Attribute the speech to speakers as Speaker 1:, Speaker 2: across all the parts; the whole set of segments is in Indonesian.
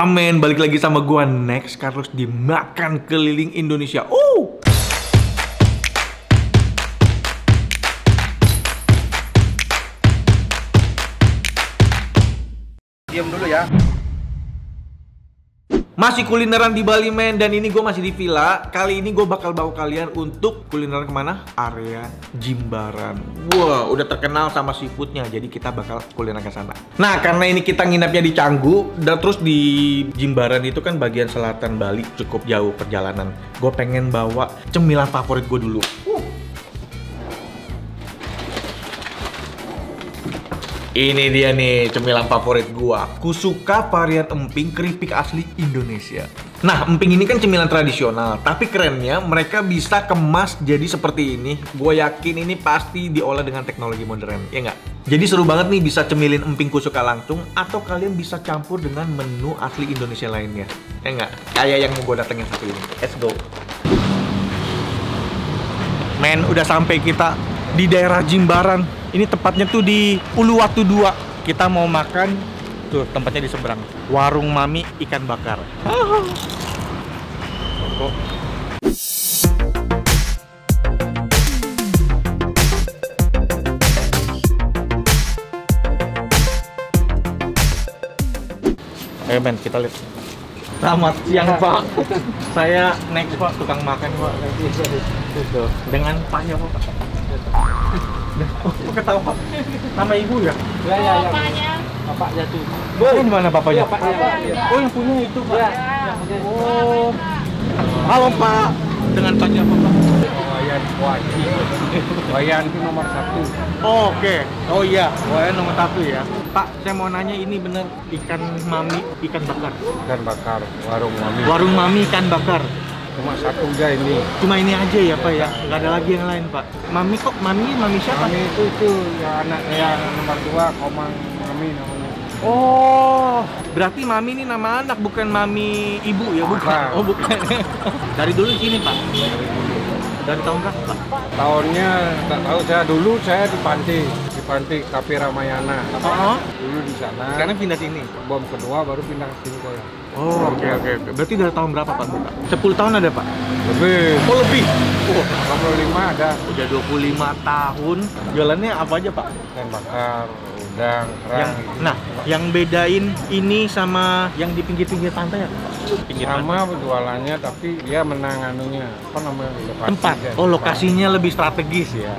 Speaker 1: men, balik lagi sama gua Next Carlos di Makan Keliling Indonesia.
Speaker 2: Diam dulu ya.
Speaker 1: Masih kulineran di Bali men, dan ini gue masih di villa. Kali ini gue bakal bawa kalian untuk kulineran kemana? Area Jimbaran. Wah, udah terkenal sama seafoodnya, jadi kita bakal kulineran ke sana. Nah, karena ini kita nginapnya di Canggu, dan terus di Jimbaran itu kan bagian selatan Bali, cukup jauh perjalanan. Gue pengen bawa cemilan favorit gue dulu. Ini dia nih cemilan favorit gua, Kusuka varian emping keripik asli Indonesia. Nah, emping ini kan cemilan tradisional, tapi kerennya mereka bisa kemas jadi seperti ini. Gue yakin ini pasti diolah dengan teknologi modern, ya nggak? Jadi seru banget nih bisa cemilin emping Kusuka langsung, atau kalian bisa campur dengan menu asli Indonesia lainnya, ya nggak? Kayak yang mau gue datengin satu ini. Let's go. Men, udah sampai kita di daerah Jimbaran. Ini tepatnya tuh di Uluwatu 2. Kita mau makan tuh, tempatnya di seberang. Warung Mami ikan bakar. Oh. Ayo men, kita lihat. Selamat siang Pak. Saya Next Pak, tukang makan Pak. Tuh, dengan Paknya Pak. Oh, ketawa Pak. Nama ibu ya?
Speaker 3: Ya.
Speaker 2: Bapaknya tuh.
Speaker 1: Boleh di mana bapaknya?
Speaker 2: Bapaknya.
Speaker 1: Oh, yang punya itu Pak.
Speaker 3: Ya.
Speaker 1: Oh. Halo Pak. Dengan Paknya apa Pak?
Speaker 2: Wayan wajib. Wayan itu nomor 1.
Speaker 1: Oh, oke. Oh iya, Wayan nomor 1 ya. Pak, saya mau nanya, ini bener ikan Mami ikan bakar?
Speaker 2: Ikan bakar, warung Mami.
Speaker 1: Warung Mami ikan bakar.
Speaker 2: Cuma satu aja ini.
Speaker 1: Cuma ini aja ya Pak ya? Nggak ada lagi yang lain Pak? Mami kok? Mami siapa?
Speaker 2: Mami itu ya anaknya yang nomor 2, Komang Mami namanya.
Speaker 1: Oh, berarti Mami ini nama anak, bukan Mami ibu ya? Bukan. Oh, bukan. Dari dulu di sini Pak? Dari tahun berapa Pak?
Speaker 2: Tahunnya tak tahu, saya di Panti Kapi Ramayana.
Speaker 1: Oh,
Speaker 2: Dulu di sana.
Speaker 1: sekarang pindah sini?
Speaker 2: Bom kedua baru pindah ke sini saya.
Speaker 1: Oh, oke. Berarti dari tahun berapa Pak buka? 10 tahun ada Pak?
Speaker 2: Lebih.
Speaker 1: Oh, lebih? Oh,
Speaker 2: 25 ada.
Speaker 1: udah 25 tahun. Jualannya apa aja Pak?
Speaker 2: Ikan bakar, udang, kerang.
Speaker 1: Nah, yang bedain ini sama yang di pinggir-pinggir pantai ya Pak? Pinggir
Speaker 2: Sama jualannya, tapi dia menang anunya. Apa namanya? Lokasi
Speaker 1: tempat.
Speaker 2: dia.
Speaker 1: Oh, lokasinya lebih strategis ya.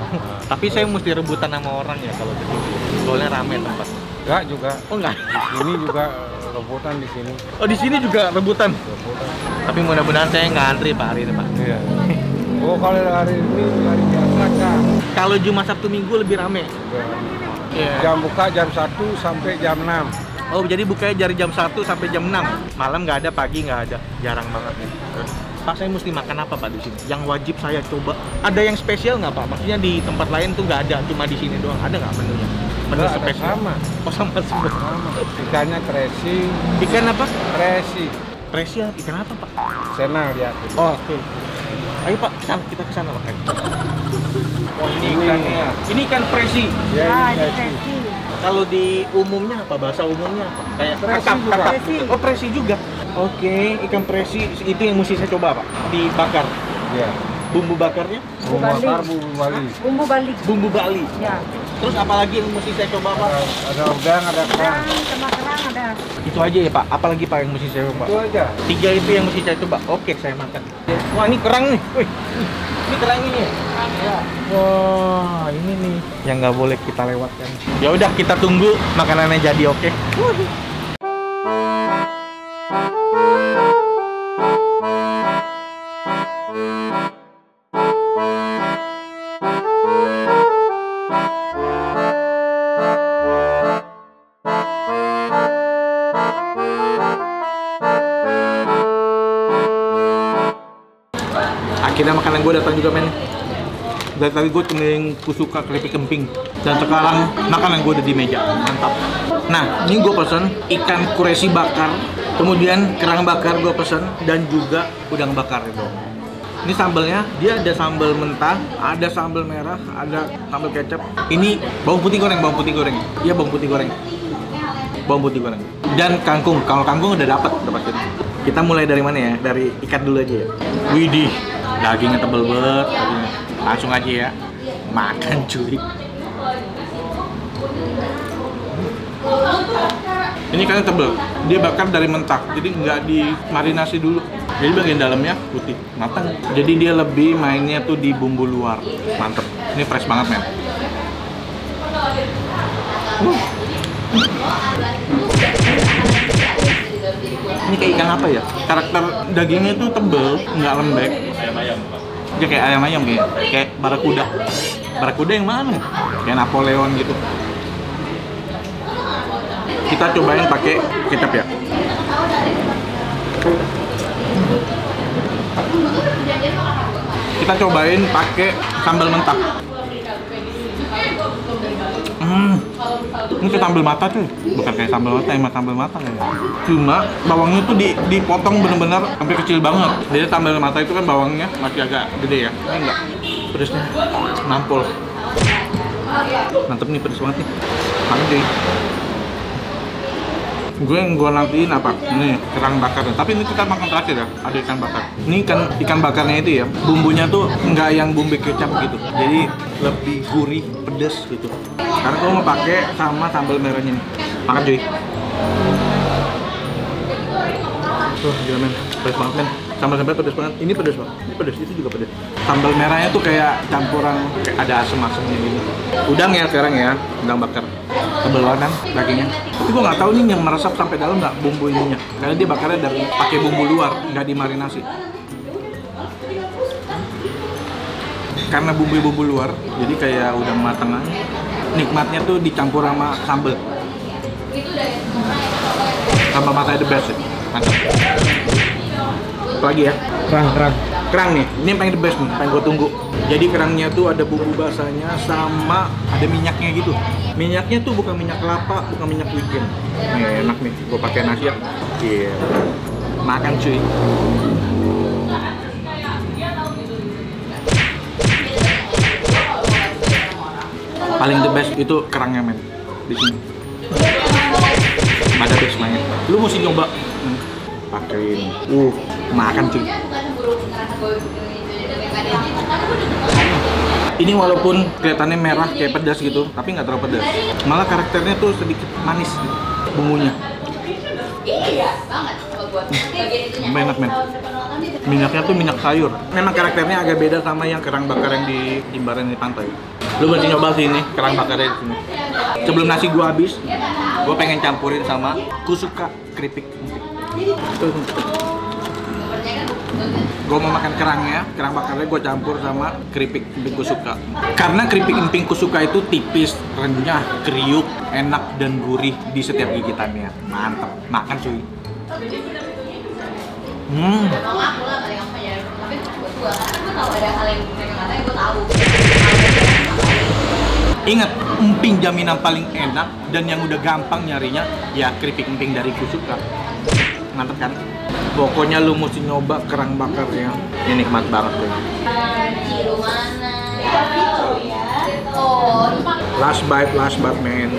Speaker 1: Tapi saya mesti rebutan sama orang ya kalau ke situ. Soalnya rame tempat.
Speaker 2: Enggak juga.
Speaker 1: Oh, enggak.
Speaker 2: Ini juga rebutan di sini.
Speaker 1: Oh, di sini juga rebutan.
Speaker 2: Rebutan.
Speaker 1: Tapi mudah-mudahan saya nggak antri Pak hari ini Pak.
Speaker 2: Iya. Oh, kalau hari ini hari biasa Kak.
Speaker 1: Kalau Jumat Sabtu Minggu lebih rame. Iya.
Speaker 2: Jam buka jam 1 sampai jam 6.
Speaker 1: Oh, jadi bukanya dari jam 1 sampai jam 6. Malam nggak ada, pagi nggak ada. Jarang banget nih. Pak, saya mesti makan apa Pak di sini? Yang wajib saya coba. Ada yang spesial nggak Pak? Maksudnya di tempat lain tuh nggak ada, cuma di sini doang. Ada nggak menunya? Menu
Speaker 2: Nggak, ada
Speaker 1: spesial?
Speaker 2: sama.
Speaker 1: Oh, sama semua.
Speaker 2: Sama. Ikannya tresi.
Speaker 1: Ikan apa?
Speaker 2: Tresi.
Speaker 1: Presia, ikan apa Pak?
Speaker 2: Senang dia.
Speaker 1: Oh, oke. Ayo Pak, kita ke sana Pak. Oh, ini ikannya. Ini ikan presi.
Speaker 2: Ya, ini tresi.
Speaker 1: Kalau di umumnya apa? Bahasa umumnya apa? Kayak
Speaker 2: Presi
Speaker 1: kakap,
Speaker 2: juga.
Speaker 1: kakap.
Speaker 3: Presi.
Speaker 1: Oh, presi juga. Oke, ikan presi itu yang mesti saya coba Pak. Dibakar.
Speaker 2: Iya.
Speaker 1: Bumbu bakarnya?
Speaker 2: Bumbu
Speaker 3: Bali.
Speaker 2: bakar, bumbu Bali.
Speaker 3: Bumbu Bali.
Speaker 1: Bumbu Bali.
Speaker 3: Ya.
Speaker 1: Terus apalagi yang mesti saya coba Pak?
Speaker 2: Ada udang, ada kerang.
Speaker 3: Udang sama kerang ada.
Speaker 1: Itu aja ya Pak. Apalagi Pak yang mesti saya coba?
Speaker 2: Itu aja.
Speaker 1: 3 itu yang mesti saya coba. Oke, saya makan. Wah, ini kerang nih. Wih. Ini kerang ini ya?
Speaker 2: Ya.
Speaker 1: Wah, ini nih yang nggak boleh kita lewatkan. Ya udah, kita tunggu makanannya jadi, oke? Akhirnya makanan gue datang juga men. Dari tadi gue cemiling Kusuka keripik kemping, dan sekarang makanan gue udah di meja, mantap. Nah, ini gue pesen ikan kuresi bakar, kemudian kerang bakar gue pesen, dan juga udang bakar itu. Ini sambalnya, dia ada sambal mentah, ada sambal merah, ada sambal kecap. Ini bawang putih goreng, bawang putih goreng. Iya, bawang putih goreng. Bawang putih goreng. Dan kangkung. Kalau kangkung udah dapat ini. Kita mulai dari mana ya? Dari ikan dulu aja ya. Widih, dagingnya tebel banget. Langsung aja ya. Makan cuy. Ini kan tebel, dia bakar dari mentah, jadi nggak dimarinasi dulu. Jadi bagian dalamnya putih, matang. Jadi dia lebih mainnya tuh di bumbu luar, mantep. Ini fresh banget men. Ini kayak ikan apa ya? Karakter dagingnya tuh tebel, nggak lembek. Ayam-ayam. Dia kayak ayam-ayam kayak barakuda. Barakuda yang mana? Kayak Napoleon gitu. Kita cobain pakai kecap ya. Kita cobain pakai sambal mentah. Ini kayak sambal mata cuy, bukan kayak sambal mata, emang sambal mata kayaknya. Cuma bawangnya tuh dipotong bener-bener sampai kecil banget. Jadi sambal mata itu kan bawangnya masih agak gede ya. Ini enggak, pedesnya nampol. Mantep nih, pedes banget nih. Makan cuy. Gue nantiin apa? Nih, kerang bakar. Tapi ini kita makan terakhir ya, ada ikan bakar. Ini ikan bakarnya itu ya, bumbunya tuh nggak yang bumbu kecap gitu. Jadi lebih gurih, pedes gitu. Karena gue mau pakai sama sambal merahnya nih. Makan cuy. Gila men, pedes banget men. Sambal-sambal pedes banget. Ini pedes banget. Ini pedes, itu juga pedes. Sambal merahnya tuh kayak campuran, kayak ada asem-asemnya gitu. Udang ya sekarang ya, udang bakar. Tebel banget kan dagingnya. Tapi gue nggak tahu nih yang meresap sampai dalam nggak bumbu ininya. Karena dia bakarnya dari pakai bumbu luar, nggak dimarinasi. Karena bumbu luar, jadi kayak udah matang aja. Nikmatnya tuh dicampur sama sambal. Sambal matanya the best ya. Mantap. Lagi ya, kerang nih, ini yang paling the best nih, paling gue tunggu. Jadi kerangnya tuh ada bumbu basahnya sama ada minyaknya gitu. Minyaknya tuh bukan minyak kelapa, bukan minyak wijen. Nih enak nih, gue pakai nasi ya. Iya, makan cuy. Paling the best itu kerangnya men di sini. Ada best banget. Lu mesti nyoba. Pakein. Makan cuy. Ini walaupun kelihatannya merah kayak pedas gitu, tapi nggak terlalu pedas. Malah karakternya tuh sedikit manis gitu, bumbunya. Iya banget. Enak men. Minyaknya tuh minyak sayur. Memang karakternya agak beda sama yang kerang bakar yang di Jimbaran di pantai. Lu mesti nyoba sih ini kerang bakarnya di sini. Sebelum nasi gua habis, gua pengen campurin sama kusuka keripik. Gue mau makan kerangnya, kerang bakarnya gue campur sama keripik emping kusuka. Karena keripik emping kusuka itu tipis, renyah, kriuk, enak dan gurih di setiap gigitannya. Mantap, makan cuy. Ingat, emping jaminan paling enak dan yang udah gampang nyarinya ya keripik emping dari kusuka. Mantap kan? Pokoknya lu mesti nyoba kerang bakarnya. Ini nikmat banget tuh. Last bite men.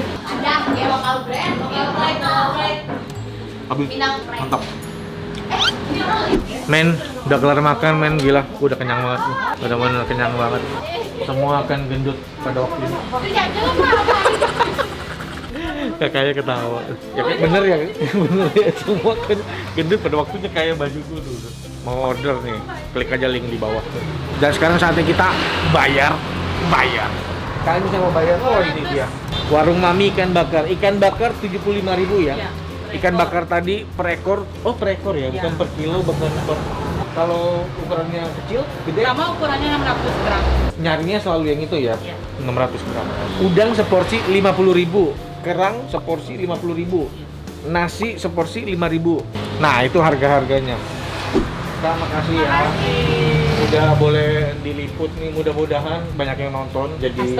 Speaker 1: Habis, mantap. Men, udah kelar makan men, gila. Udah kenyang banget nih. Udah kenyang banget. Semua akan gendut pada waktu ini. Kakaknya ketawa. Ya bener ya, bener ya. Semua kan gendut pada waktunya kayak bajuku dulu. Mau order nih, klik aja link di bawah. Dan sekarang saatnya kita bayar. Kalian bisa mau bayar, oh ini dia. Warung Mami ikan bakar 75.000 ya. Ikan bakar tadi per ekor, oh per ekor ya, bukan per kilo, bukan per. Kalau ukurannya kecil, gede?
Speaker 3: Sama ukurannya 600 gram.
Speaker 1: Nyarinya selalu yang itu ya, 600 gram. Udang seporsi 50.000, kerang seporsi 50.000, nasi seporsi 5.000. Nah itu harga-harganya. Kak, makasih ya. Udah boleh diliput nih, mudah-mudahan banyak yang nonton. Jadi,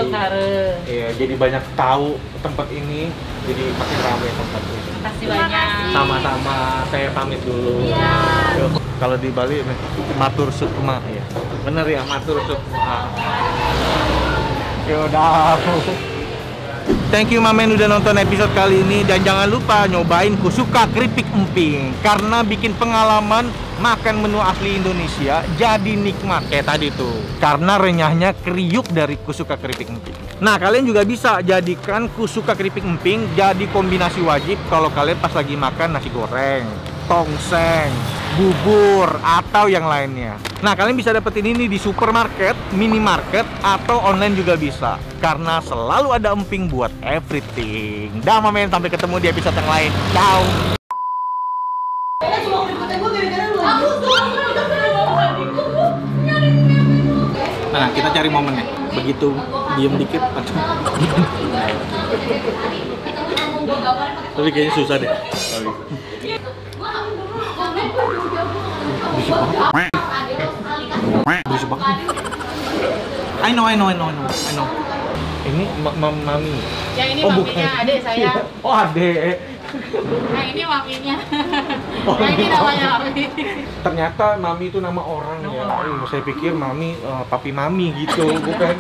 Speaker 1: iya, jadi banyak tahu tempat ini. Jadi makin ramai tempat ini.
Speaker 3: Makasih banyak.
Speaker 1: Sama-sama, saya pamit dulu.
Speaker 3: Iya.
Speaker 1: Kalau di Bali, matur sukma ya. Bener ya, matur sukma. Yaudah. Thank you Mamen udah nonton episode kali ini. Dan jangan lupa nyobain Kusuka keripik emping, karena bikin pengalaman makan menu asli Indonesia jadi nikmat kayak tadi tuh, karena renyahnya kriuk dari Kusuka keripik emping. Nah, kalian juga bisa jadikan Kusuka keripik emping jadi kombinasi wajib kalau kalian pas lagi makan nasi goreng, tongseng, bubur, atau yang lainnya. Nah, kalian bisa dapetin ini di supermarket, minimarket, atau online juga bisa, karena selalu ada emping buat everything. Dah Mamen, sampai ketemu di episode yang lain. Ciao. Nah, kita cari momennya. Begitu diem dikit langsung. Tapi kayaknya susah deh. Berisik banget. Berisik banget. I know. Ini mami.
Speaker 3: Yang ini
Speaker 1: Oh,
Speaker 3: maminya,
Speaker 1: bukan.
Speaker 3: adik saya.
Speaker 1: Oh, adek.
Speaker 3: Nah, ini maminya.
Speaker 1: Oh,
Speaker 3: Nah, ini namanya mami.
Speaker 1: Ternyata mami itu nama orang ya. Saya pikir mami papi mami gitu, bukan.